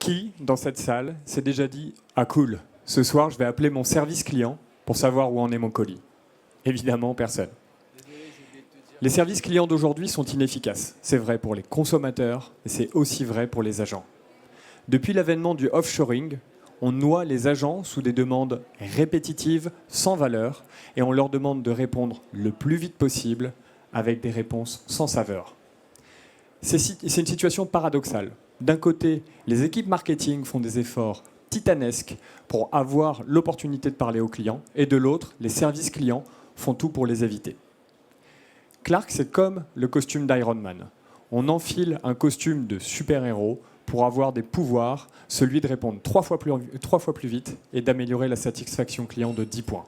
Qui, dans cette salle, s'est déjà dit « Ah cool, ce soir, je vais appeler mon service client pour savoir où en est mon colis ?» Évidemment, personne. Les services clients d'aujourd'hui sont inefficaces. C'est vrai pour les consommateurs, et c'est aussi vrai pour les agents. Depuis l'avènement du offshoring, on noie les agents sous des demandes répétitives, sans valeur, et on leur demande de répondre le plus vite possible avec des réponses sans saveur. C'est une situation paradoxale. D'un côté, les équipes marketing font des efforts titanesques pour avoir l'opportunité de parler aux clients, et de l'autre, les services clients font tout pour les éviter. Clark, c'est comme le costume d'Iron Man. On enfile un costume de super-héros pour avoir des pouvoirs, celui de répondre 3 fois plus vite et d'améliorer la satisfaction client de 10 points.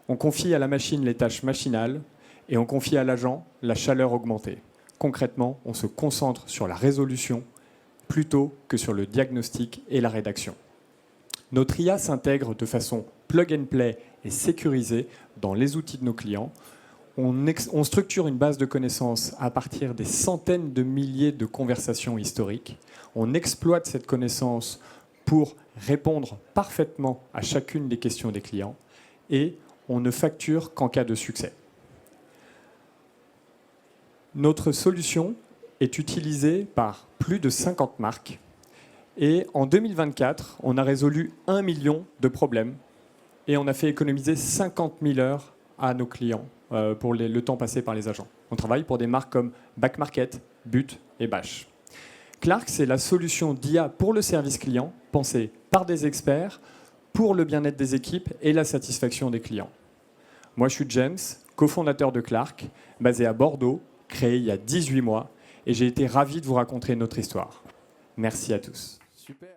On confie à la machine les tâches machinales et on confie à l'agent la chaleur augmentée. Concrètement, on se concentre sur la résolution plutôt que sur le diagnostic et la rédaction. Notre IA s'intègre de façon plug and play et sécurisée dans les outils de nos clients. On structure une base de connaissances à partir des centaines de milliers de conversations historiques. On exploite cette connaissance pour répondre parfaitement à chacune des questions des clients et on ne facture qu'en cas de succès. Notre solution est utilisée par plus de 50 marques et en 2024, on a résolu 1 million de problèmes et on a fait économiser 50 000 heures à nos clients pour le temps passé par les agents. On travaille pour des marques comme Back Market, But et Bash. Clark, c'est la solution d'IA pour le service client, pensée par des experts, pour le bien-être des équipes et la satisfaction des clients. Moi, je suis James, cofondateur de Clark, basé à Bordeaux, créé il y a 18 mois, et j'ai été ravi de vous raconter notre histoire. Merci à tous. Super.